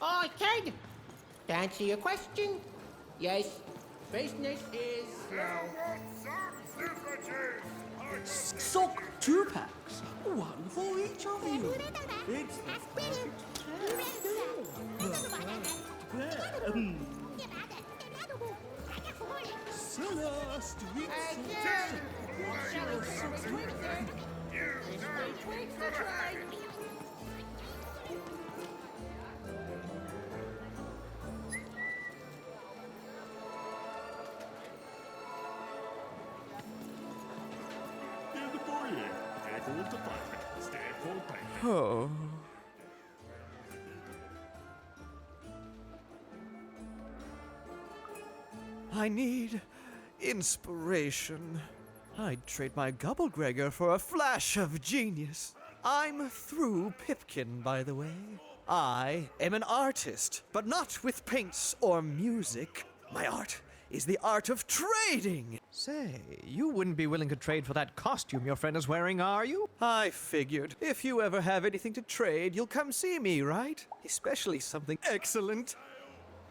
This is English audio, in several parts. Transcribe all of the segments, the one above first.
Oh, Ted, to answer your question, yes, business is slow. Sock 2-packs, one for each of you. It's the Celeste, Again! Twigs the try. Oh. I need inspiration. I'd trade my Gubblegregor for a flash of genius. I'm through Pipkin, by the way. I am an artist, but not with paints or music. My art is the art of trading. Say, you wouldn't be willing to trade for that costume your friend is wearing, are you? I figured if you ever have anything to trade, you'll come see me, right? Especially something excellent.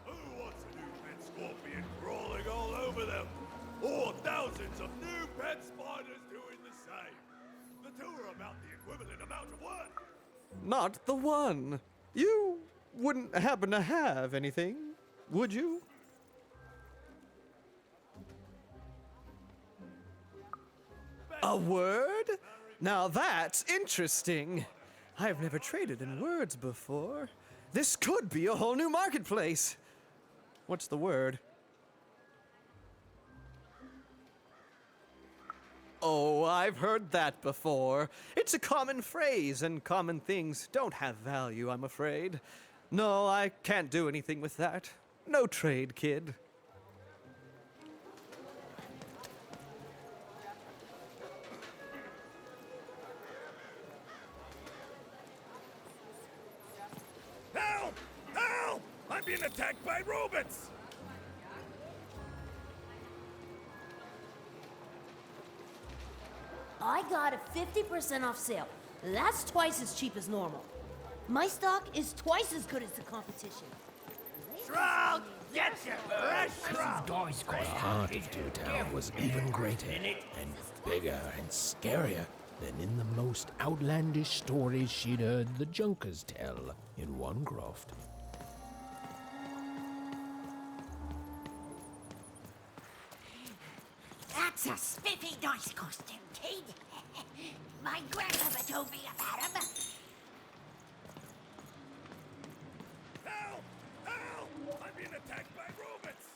Who wants a new pet scorpion crawling all over them? Or thousands of new pet spiders doing the same? The two are about the equivalent amount of work. Not the one. You wouldn't happen to have anything, would you? A word? Now that's interesting. I've never traded in words before. This could be a whole new marketplace. What's the word? Oh, I've heard that before. It's a common phrase, and common things don't have value, I'm afraid. No, I can't do anything with that. No trade, kid. Help! Help! I'm being attacked by robots! I got a 50% off sale. That's twice as cheap as normal. My stock is twice as good as the competition. Shroud! Get you! Fresh Shroud! The heart of Dewtown was even greater and bigger and scarier than in the most outlandish stories she'd heard the Junkers tell in Onecroft. That's a spiffy nice costume, kid. My grandmother told me about him. Help! Help! I'm being attacked by robots!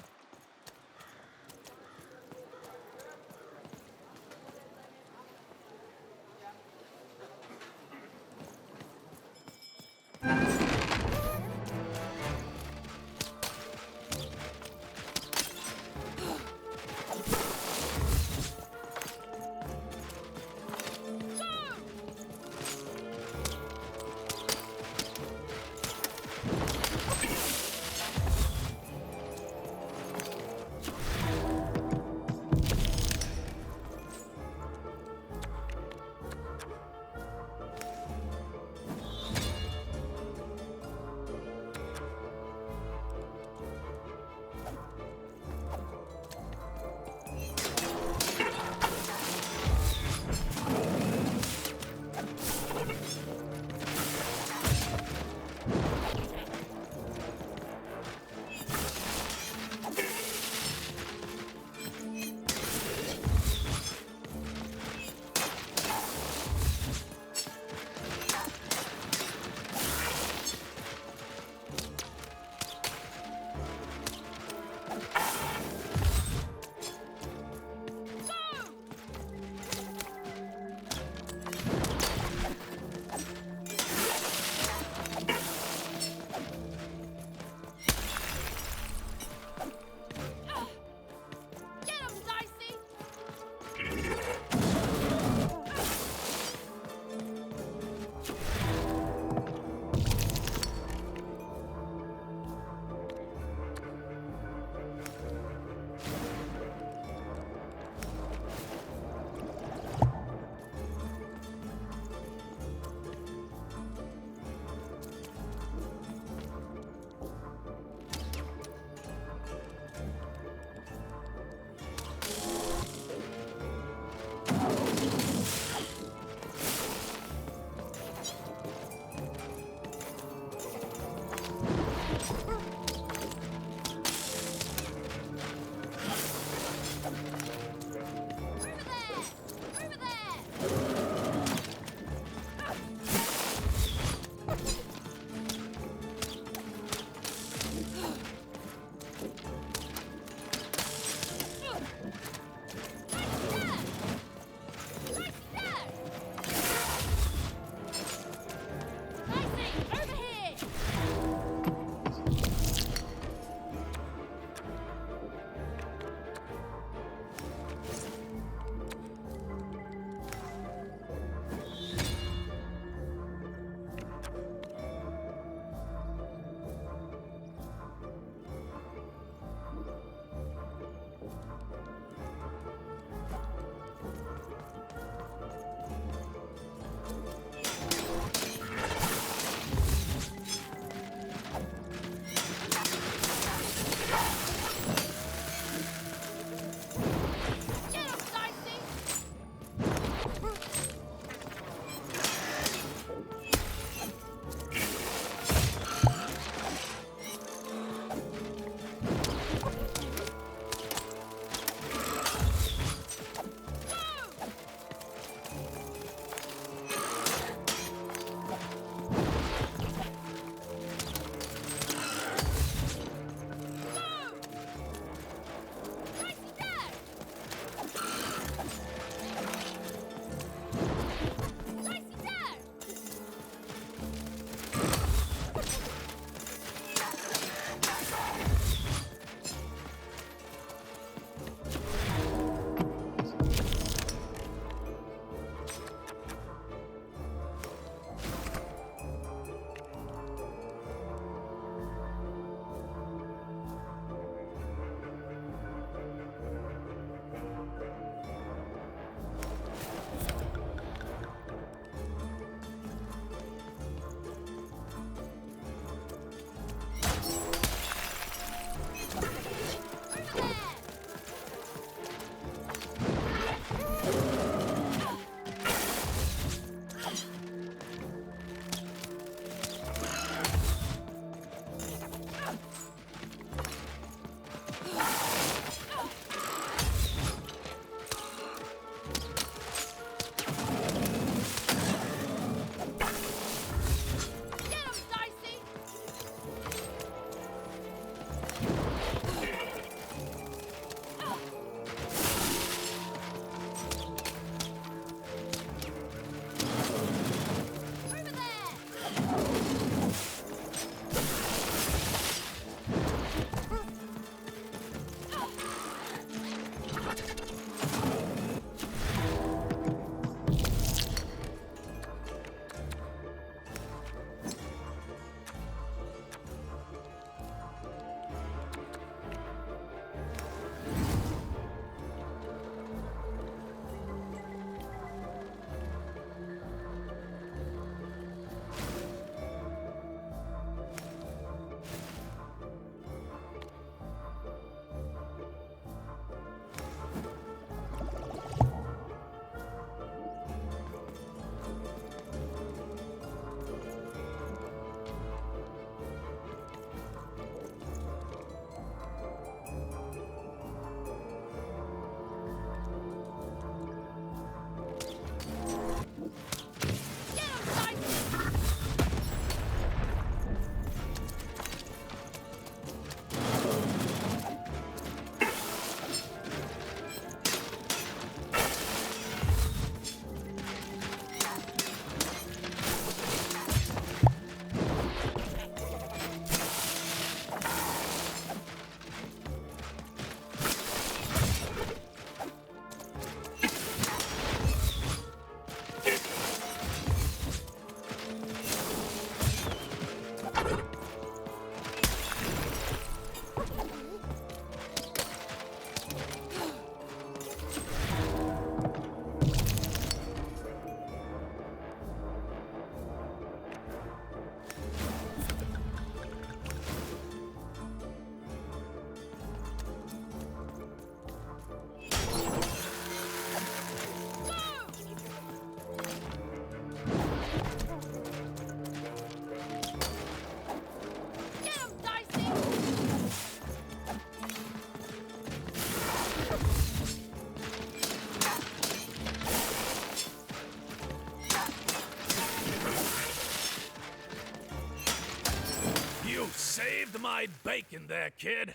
saved my bacon there, kid.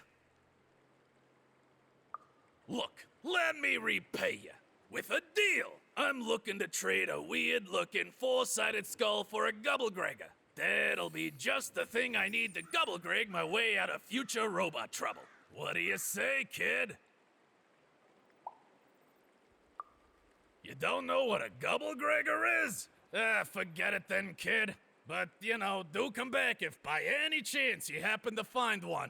Look, let me repay you. With a deal. I'm looking to trade a weird-looking four-sided skull for a Gubblegregor. That'll be just the thing I need to Gubblegreg my way out of future robot trouble. What do you say, kid? You don't know what a Gubblegregor is? Forget it then, kid. But, you know, do come back if by any chance you happen to find one.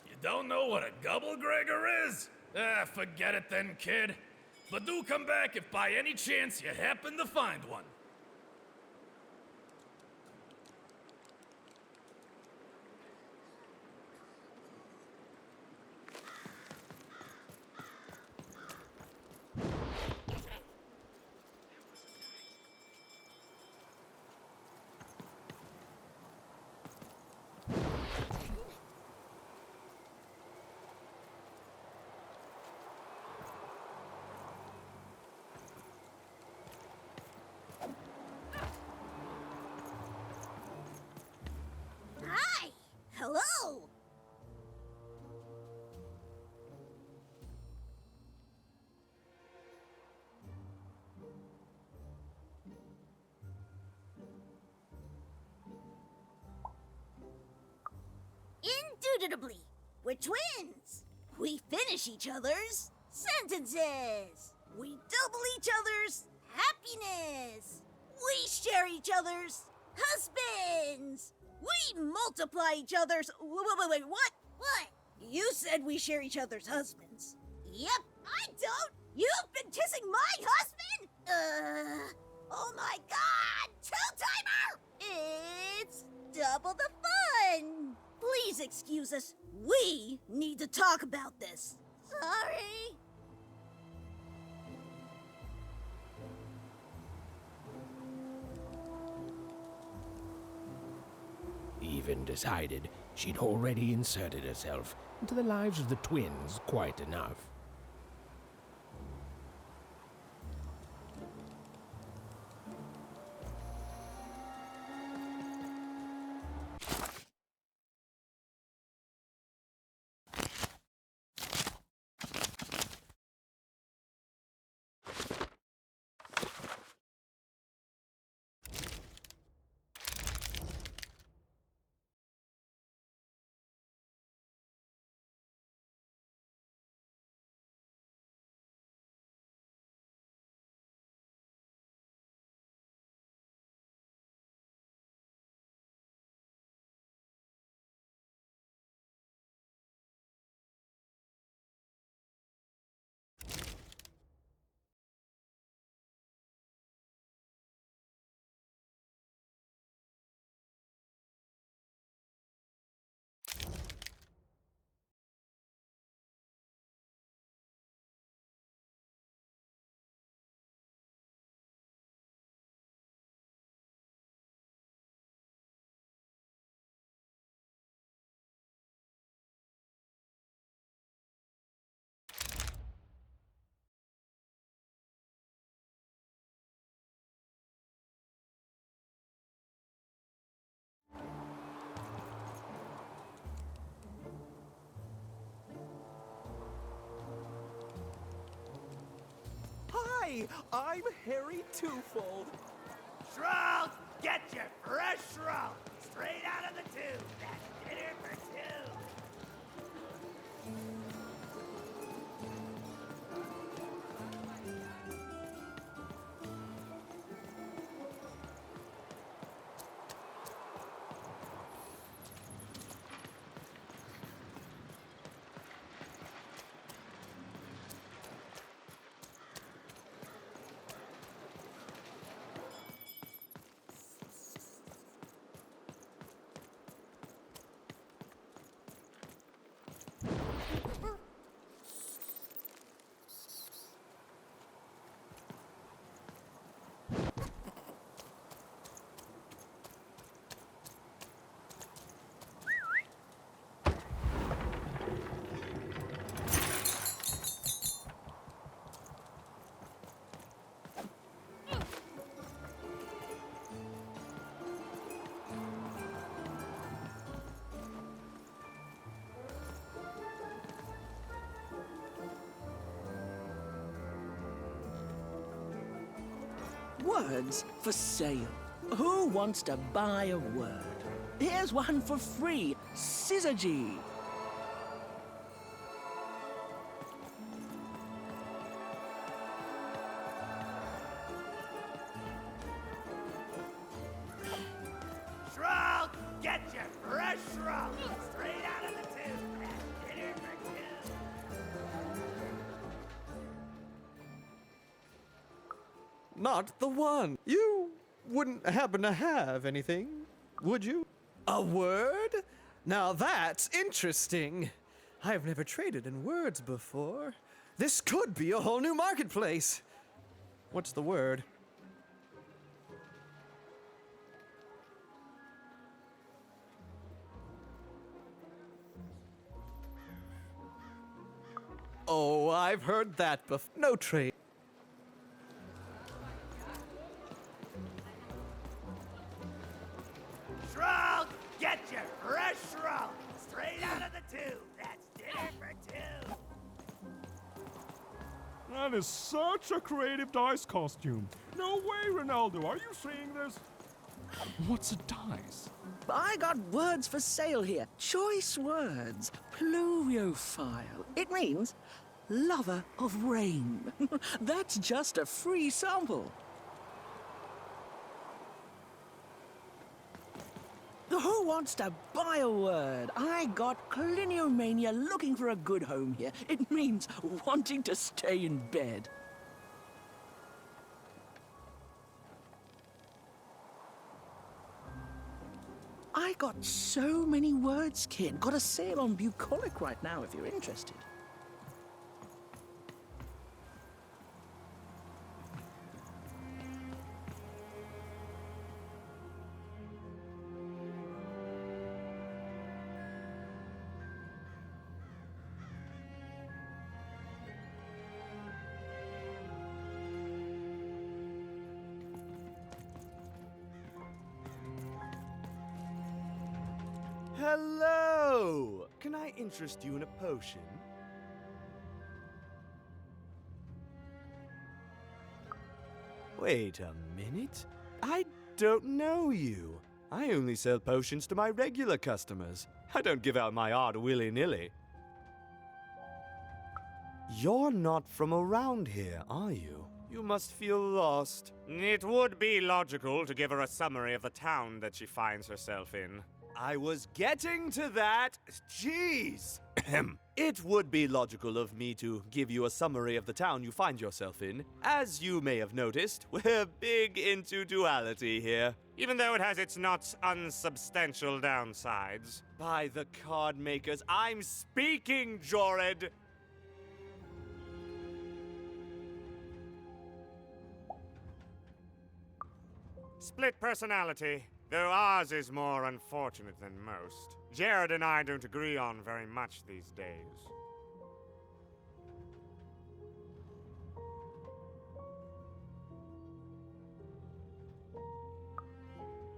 You don't know what a Gubblegregor is? Forget it then, kid. But do come back if by any chance you happen to find one. Hi! Hello! Indubitably, we're twins. We finish each other's sentences. We double each other's happiness. We share each other's husbands. We multiply each other's. Wait, what? What? You said we share each other's husbands. Yep, I don't. You've been kissing my husband? Oh my god! Two-timer! It's double the fun! Please excuse us. We need to talk about this. Sorry. Even decided she'd already inserted herself into the lives of the twins quite enough. Hi, I'm Harry Twofold. Shroud! Get your fresh shroud! Straight out of the tube! That's dinner for two! Words for sale. Who wants to buy a word? Here's one for free. Syzygy. Shrug! Get your fresh shrug! Straight out of the tube! That's dinner for two! Not the one. You wouldn't happen to have anything, would you? A word? Now that's interesting. I've never traded in words before. This could be a whole new marketplace. What's the word? Oh, I've heard that before. No trade. Shrug! Get your fresh shrug! Straight out of the tube! That's dinner for two! That is such a creative dice costume. No way, Ronaldo. Are you seeing this? What's a dice? I got words for sale here. Choice words. Pluviophile. It means lover of rain. That's just a free sample. Who wants to buy a word? I got Cliniomania looking for a good home here. It means wanting to stay in bed. I got so many words, kid. Got a sale on bucolic right now if you're interested. Hello! Can I interest you in a potion? Wait a minute. I don't know you. I only sell potions to my regular customers. I don't give out my art willy-nilly. You're not from around here, are you? You must feel lost. It would be logical to give her a summary of the town that she finds herself in. I was getting to that. Jeez. It would be logical of me to give you a summary of the town you find yourself in. As you may have noticed, we're big into duality here. Even though it has its not unsubstantial downsides. By the card makers, I'm speaking, Jorid! Split personality. Though ours is more unfortunate than most. Jared and I don't agree on very much these days.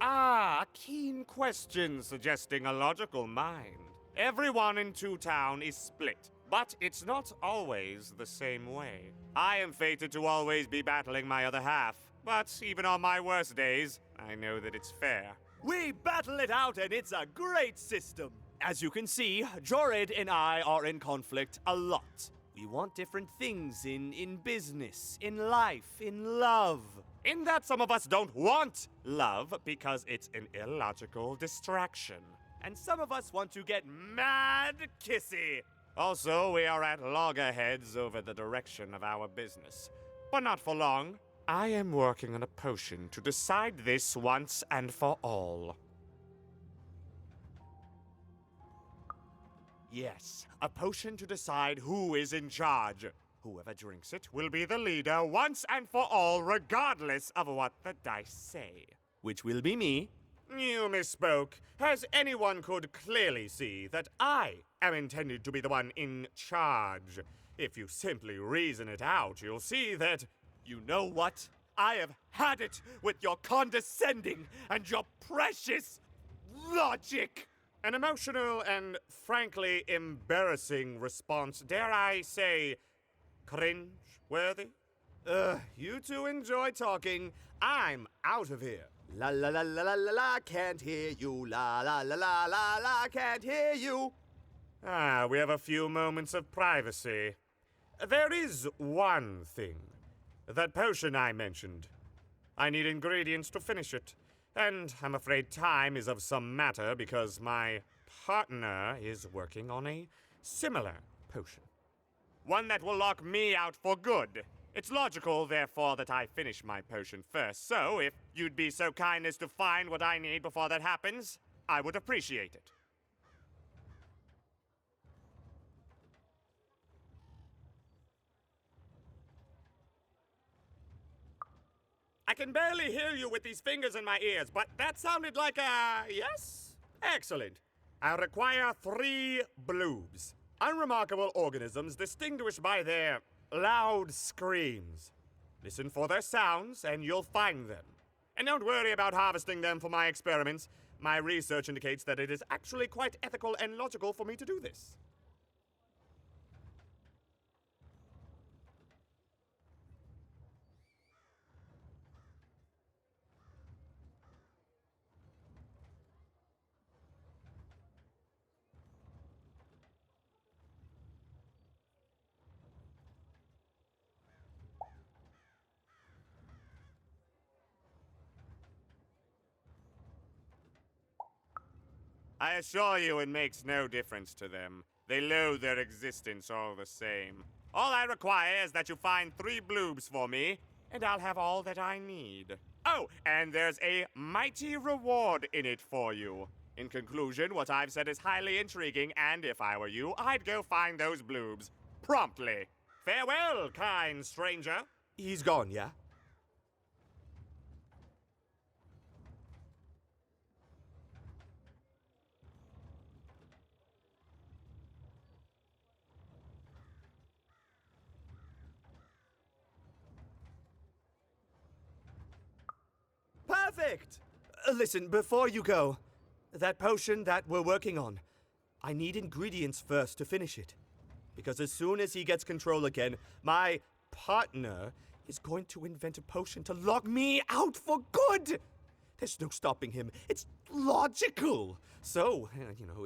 Ah, a keen question suggesting a logical mind. Everyone in Two Town is split, but it's not always the same way. I am fated to always be battling my other half, but even on my worst days, I know that it's fair. We battle it out and it's a great system. As you can see, Jorid and I are in conflict a lot. We want different things in business, in life, in love. In that some of us don't want love because it's an illogical distraction. And some of us want to get mad kissy. Also, we are at loggerheads over the direction of our business. But not for long. I am working on a potion to decide this once and for all. Yes, a potion to decide who is in charge. Whoever drinks it will be the leader once and for all, regardless of what the dice say. Which will be me. You misspoke, as anyone could clearly see that I am intended to be the one in charge. If you simply reason it out, you'll see that... You know what? I have had it with your condescending and your precious logic. An emotional and frankly embarrassing response, dare I say, cringe-worthy? You two enjoy talking. I'm out of here. La la la la la la la, can't hear you. La la la la la la, can't hear you. Ah, we have a few moments of privacy. There is one thing. That potion I mentioned. I need ingredients to finish it. And I'm afraid time is of some matter because my partner is working on a similar potion. One that will lock me out for good. It's logical, therefore, that I finish my potion first. So, if you'd be so kind as to find what I need before that happens, I would appreciate it. I can barely hear you with these fingers in my ears, but that sounded like a yes? Excellent. I require 3 bloobs. Unremarkable organisms distinguished by their loud screams. Listen for their sounds, and you'll find them. And don't worry about harvesting them for my experiments. My research indicates that it is actually quite ethical and logical for me to do this. I assure you it makes no difference to them. They loathe their existence all the same. All I require is that you find 3 bloobs for me, and I'll have all that I need. Oh, and there's a mighty reward in it for you. In conclusion, what I've said is highly intriguing, and if I were you, I'd go find those bloobs. Promptly. Farewell, kind stranger. He's gone, yeah? Perfect! Listen, before you go, that potion that we're working on, I need ingredients first to finish it. Because as soon as he gets control again, my partner is going to invent a potion to lock me out for good! There's no stopping him. It's logical! So,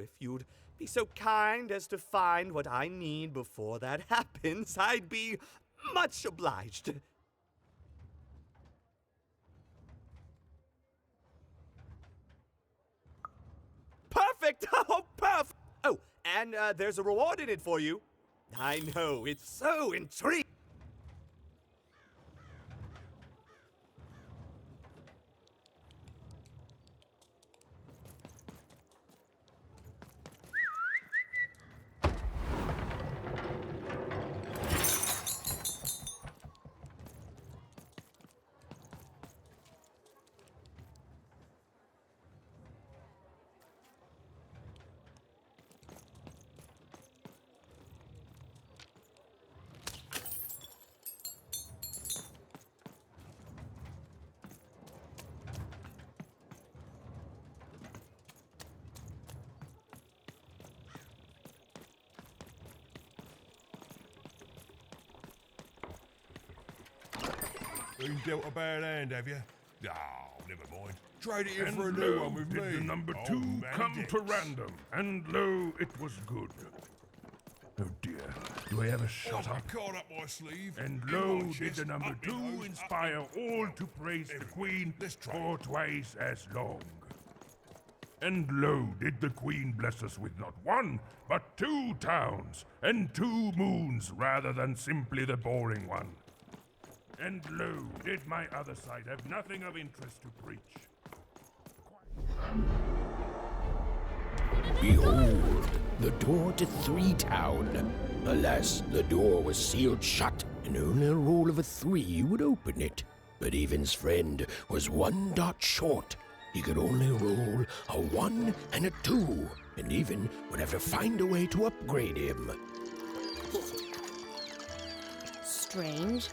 if you'd be so kind as to find what I need before that happens, I'd be much obliged. Perfect! Oh, perfect! Oh, and there's a reward in it for you. I know, it's so intriguing. Been dealt a bad hand, have you? Oh, never mind. Trade it in for a new one with me. Did the number 2 Old man come Dix. to random, and lo, it was good. Oh dear, do I ever shut I've up? got a card up my sleeve. And in lo, my did chest, the number up my 2 nose, inspire up my all nose. to praise the Everything. Queen Let's try for it. twice as long. And lo, did the Queen bless us with not 1, but 2 towns, and 2 moons rather than simply the boring one. And lo, did my other side have nothing of interest to preach. Behold, the door to Three Town. Alas, the door was sealed shut, and only a roll of a 3 would open it. But Evan's friend was 1 dot short. He could only roll a 1 and a 2, and Even would have to find a way to upgrade him. Strange.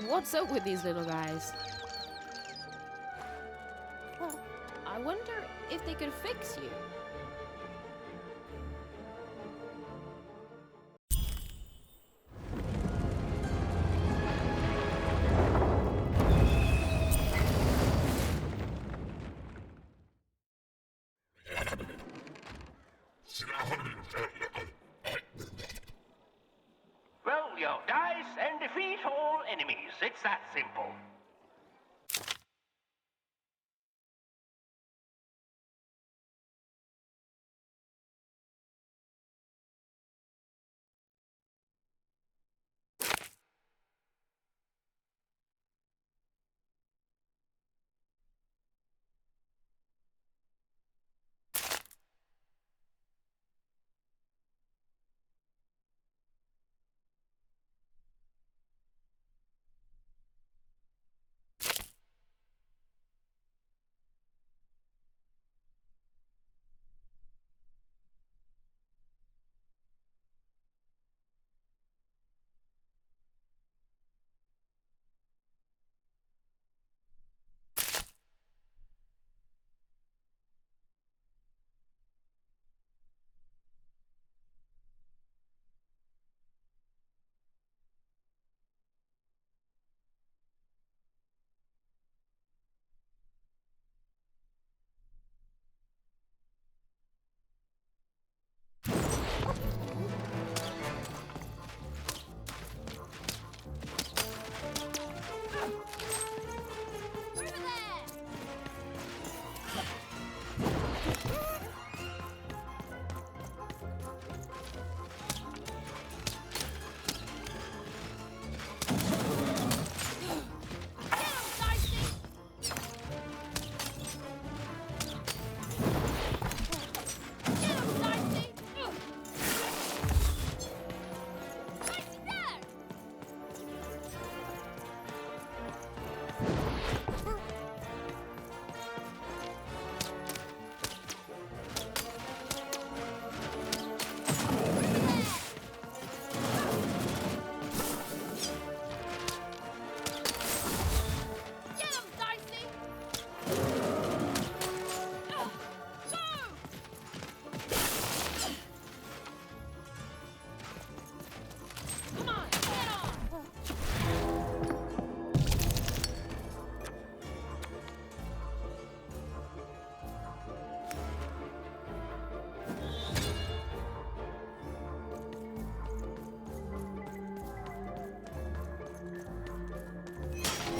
What's up with these little guys? Well, I wonder if they could fix you. of dice and defeat all enemies. It's that simple.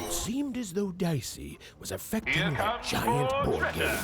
It seemed as though Dicey was affecting that giant board game.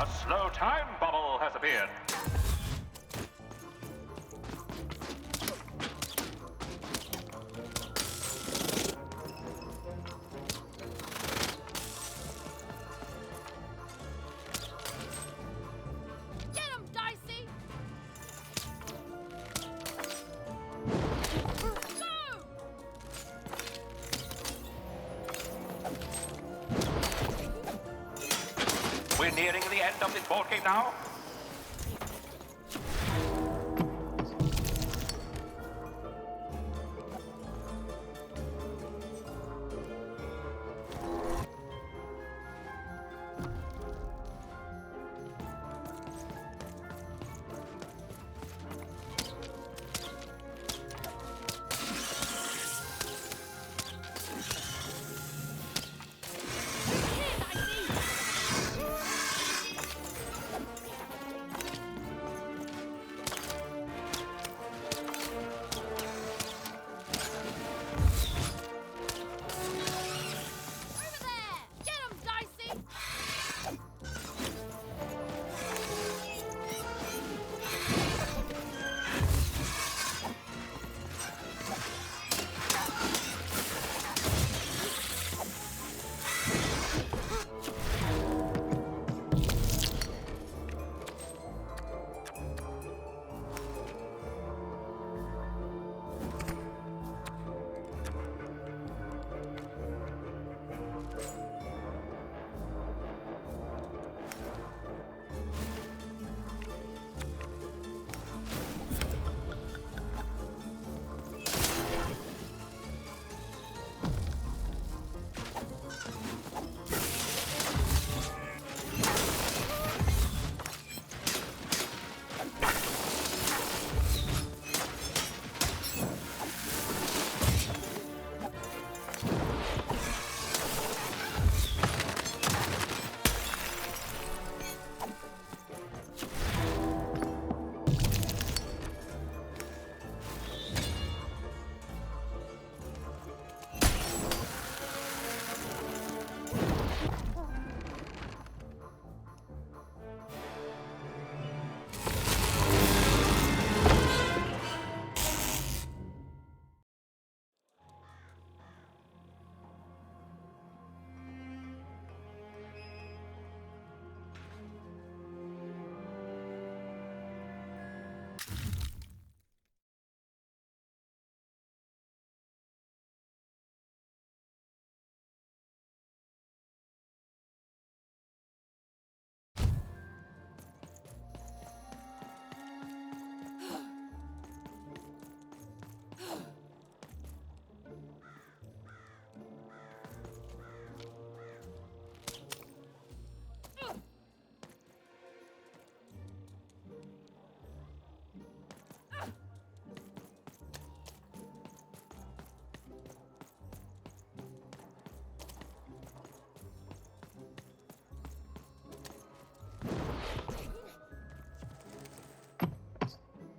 A slow time bubble has appeared. Get him, Dicey! We're nearing the end of this board game now.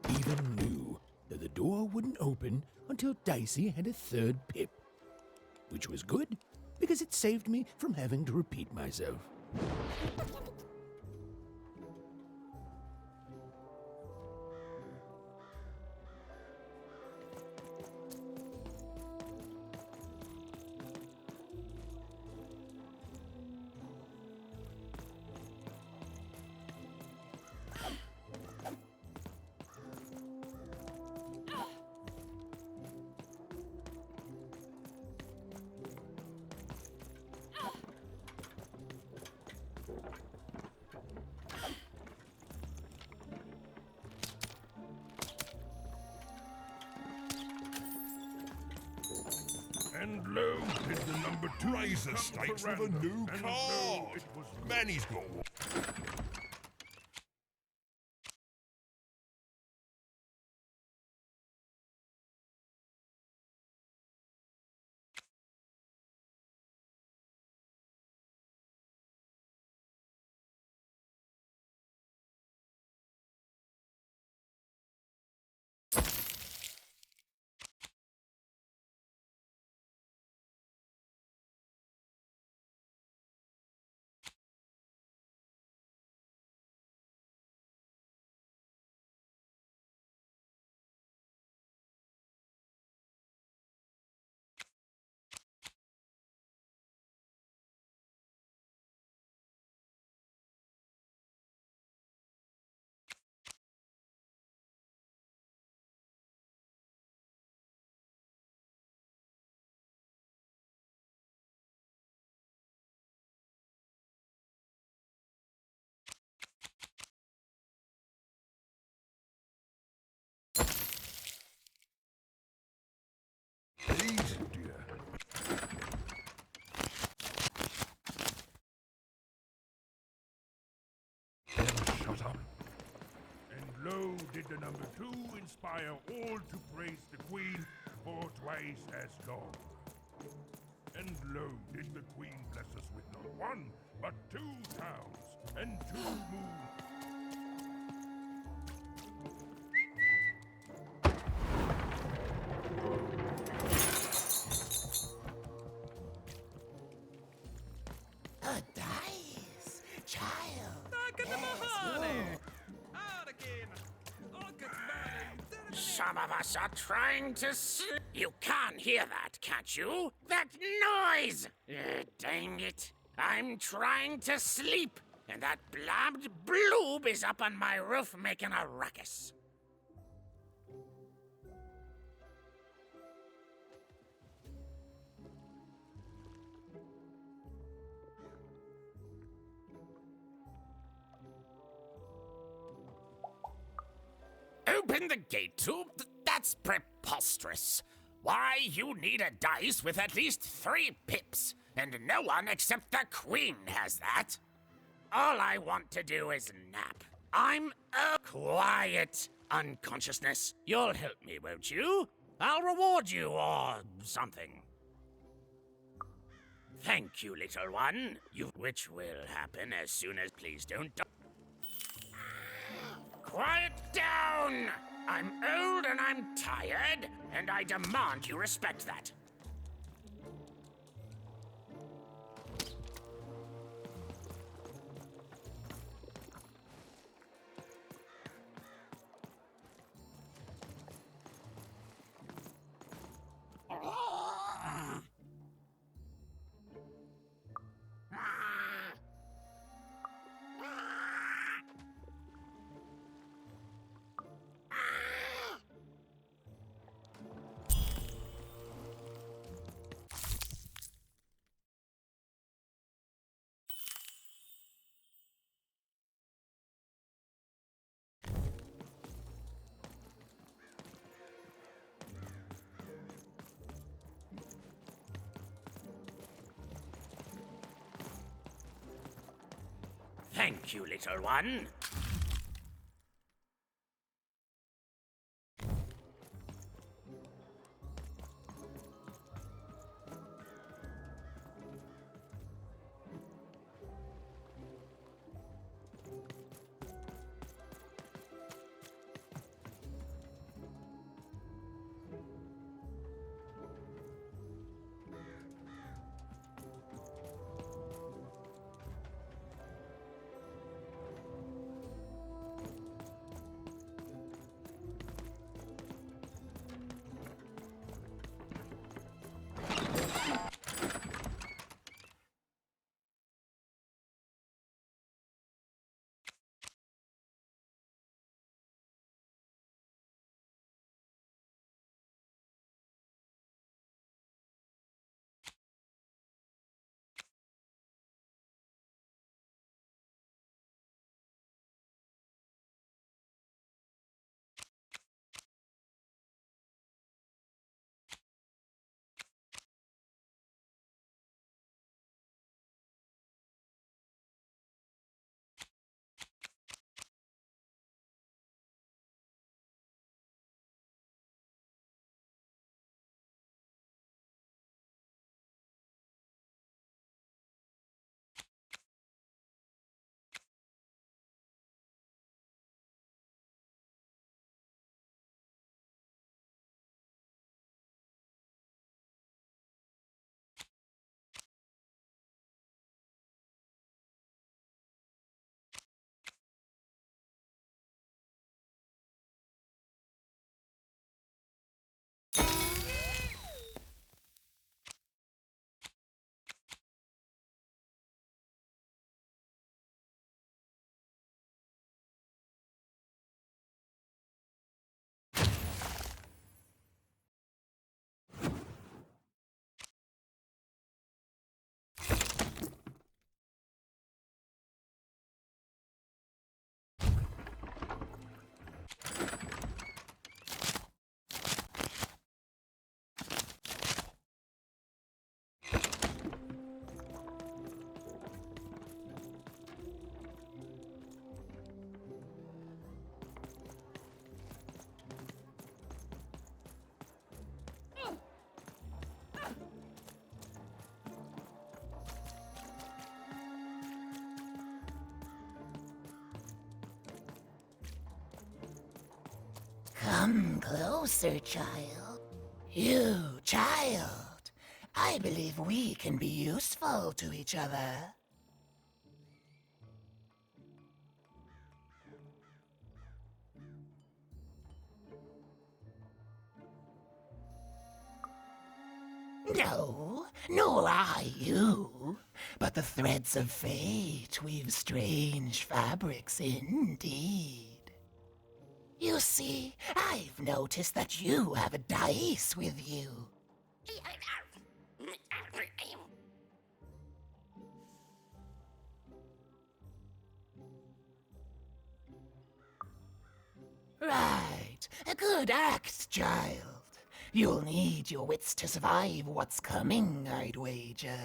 Even knew that the door wouldn't open until Dicey had a third pip. Which was good, because it saved me from having to repeat myself. And lo, did the number two Raise the come stakes for with a random, new and lo, card. it was Manny's got one. lo did the number 2 inspire all to praise the queen for twice as long. And lo did the queen bless us with not 1, but 2 towns and 2 moons. A dice, child. Some of us are trying to sleep. You can't hear that, can't you? That noise! Dang it. I'm trying to sleep, and that blabbed bloob is up on my roof making a ruckus. Open the gate tube? That's preposterous. Why, you need a dice with at least 3 pips, and no one except the queen has that. All I want to do is nap. I'm quiet, unconsciousness. You'll help me, won't you? I'll reward you or something. Thank you, little one. Which will happen as soon as please don't. Quiet down! I'm old and I'm tired, and I demand you respect that. Thank you, little one. Come closer, child. You, child. I believe we can be useful to each other. No, nor I you. But the threads of fate weave strange fabrics indeed. You see, I've noticed that you have a dice with you. Right, a good act, child. You'll need your wits to survive what's coming, I'd wager.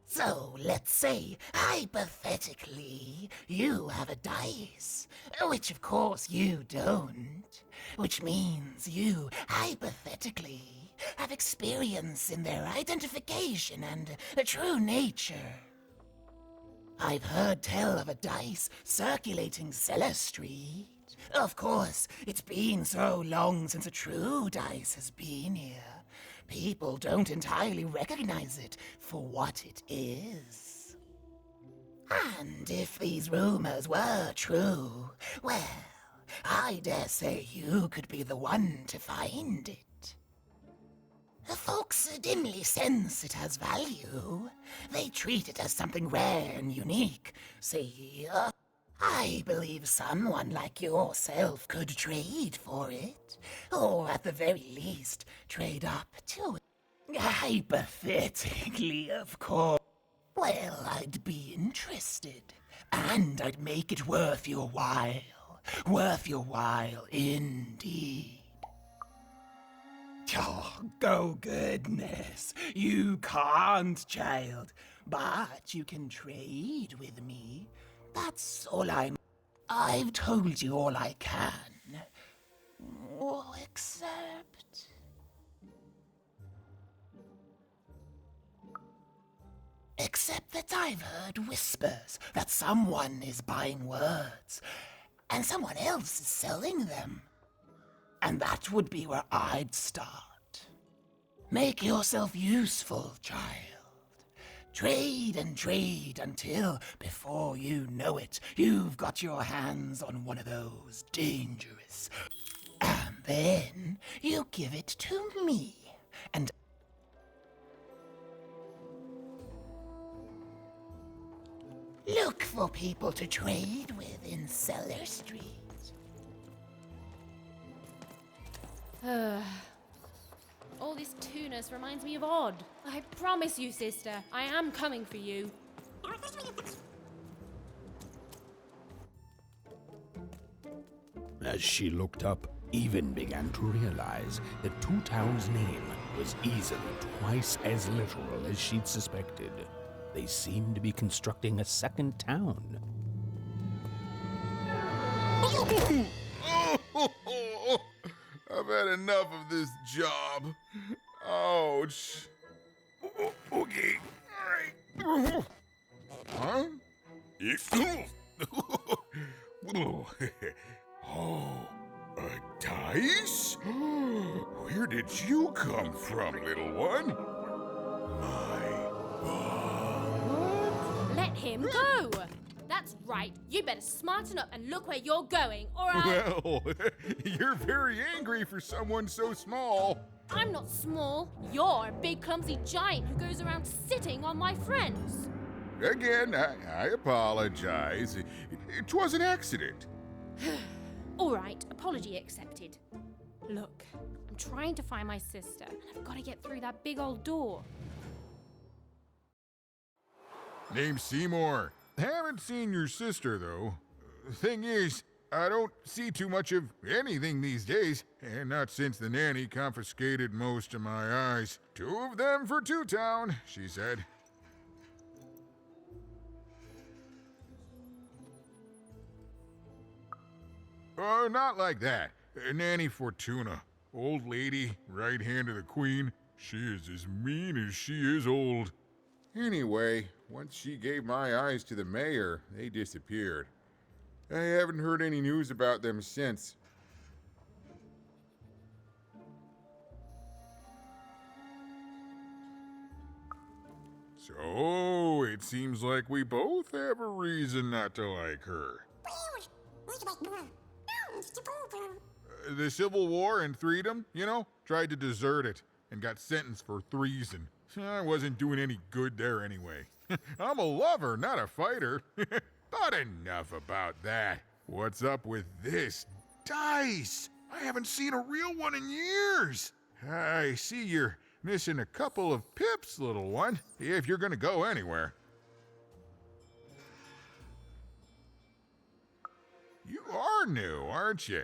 So, let's say, hypothetically, you have a dice, which of course you don't, which means you, hypothetically, have experience in their identification and true nature. I've heard tell of a dice circulating Cellar Street. Of course, it's been so long since a true dice has been here. People don't entirely recognize it for what it is. And if these rumors were true, well, I dare say you could be the one to find it. Folks dimly sense it has value. They treat it as something rare and unique. See, I believe someone like yourself could trade for it, or at the very least, trade up to it. Hypothetically, of course. Well, I'd be interested, and I'd make it worth your while. Worth your while, indeed. Oh, go goodness, you can't, child, but you can trade with me. That's all I've told you all I can. Oh, except... Except that I've heard whispers that someone is buying words, and someone else is selling them. And that would be where I'd start. Make yourself useful, child. Trade and trade until, before you know it, you've got your hands on one of those dangerous. And then you give it to me, and look for people to trade with in Cellar Street. All this tunus reminds me of Odd. I promise you, sister, I am coming for you. As she looked up, Even began to realize that Two Town's name was easily twice as literal as she'd suspected. They seemed to be constructing a second town. I've had enough of this job. Ouch. Okay. All right. Huh? Oh, a dice? Where did you come from, little one? Let him go! That's right. You better smarten up and look where you're going, or I... Well, you're very angry for someone so small. I'm not small. You're a big, clumsy giant who goes around sitting on my friends. Again, I apologize. It was an accident. All right, apology accepted. Look, I'm trying to find my sister, and I've got to get through that big old door. Name's Seymour. Haven't seen your sister, though. Thing is, I don't see too much of anything these days, and not since the nanny confiscated most of my eyes. 2 of them for Two Town, she said. Oh, not like that. Nanny Fortuna. Old lady, right hand of the queen. She is as mean as she is old. Anyway, once she gave my eyes to the mayor, they disappeared. I haven't heard any news about them since. So, it seems like we both have a reason not to like her. The Civil War and Freedom, you know, tried to desert it and got sentenced for treason. I wasn't doing any good there anyway. I'm a lover, not a fighter. But enough about that. What's up with this dice? I haven't seen a real one in years. I see you're missing a couple of pips, little one, if you're gonna go anywhere. You are new, aren't you?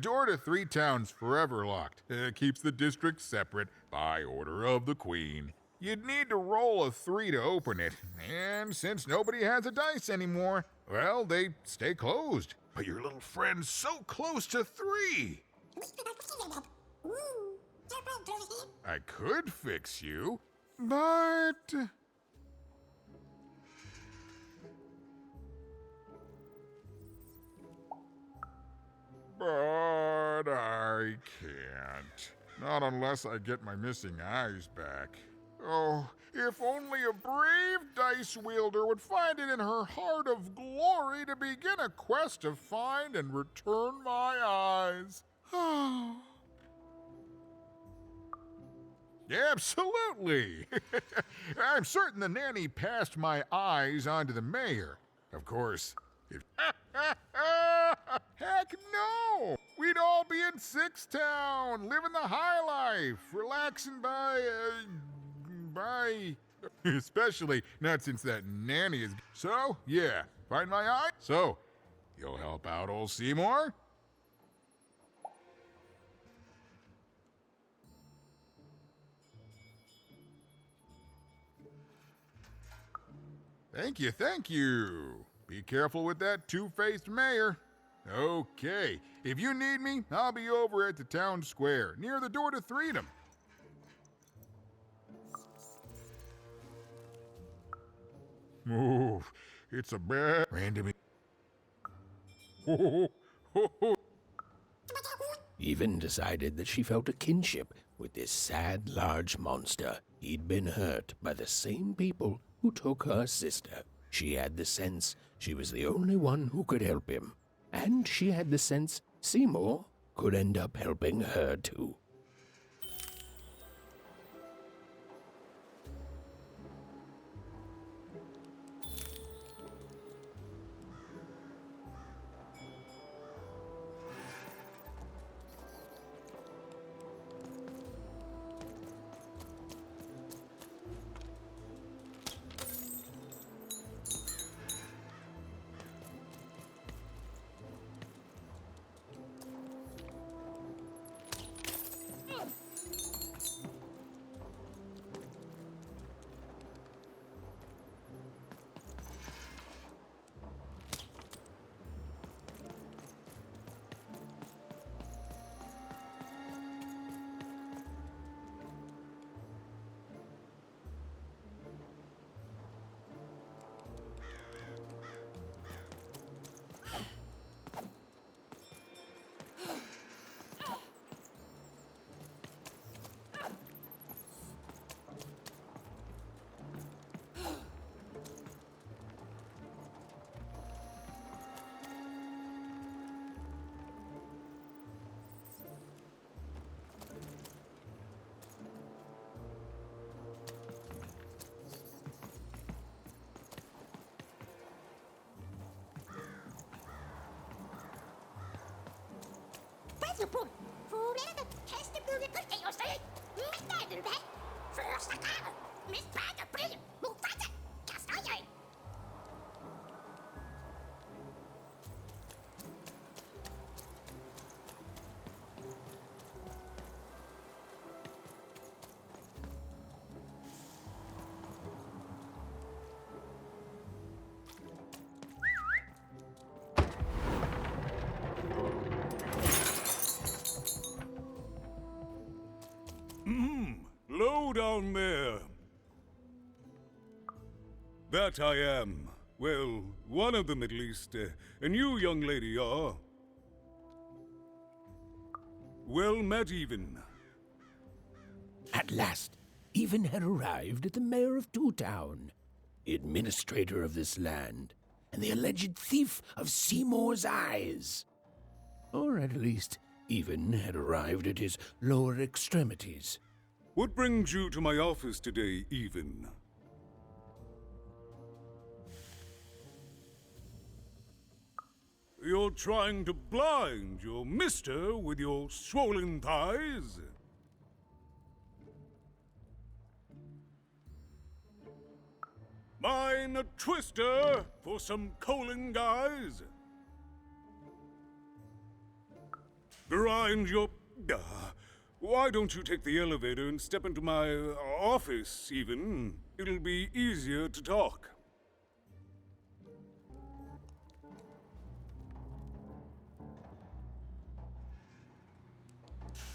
Door to Three Towns forever locked. Keeps the district separate by order of the Queen. You'd need to roll a 3 to open it, and since nobody has a dice anymore, well, they stay closed. But your little friend's so close to 3. I could fix you, but... But I can't. Not unless I get my missing eyes back. Oh, if only a brave dice wielder would find it in her heart of glory to begin a quest to find and return my eyes. Absolutely. I'm certain the nanny passed my eyes on to the mayor. Of course, if... Heck no! We'd all be in Six Town, living the high life, relaxing by... Especially not since that nanny is... So, yeah, find my eye? So, you'll help out old Seymour? Thank you, thank you. Be careful with that two-faced mayor. Okay, if you need me, I'll be over at the town square, near the Door to Freedom. Oh, it's a bad random. Even decided that she felt a kinship with this sad, large monster. He'd been hurt by the same people who took her sister. She had the sense she was the only one who could help him. And she had the sense Seymour could end up helping her too. Low down there. That I am. Well, one of them at least. And you, young lady, are... well met even. At last, even had arrived at the mayor of Two Town, the administrator of this land, and the alleged thief of Seymour's eyes. Or at least, even had arrived at his lower extremities. What brings you to my office today, Even? You're trying to blind your mister with your swollen thighs? Mine a twister for some colon guys? Grind your... why don't you take the elevator and step into my office, Even? It'll be easier to talk.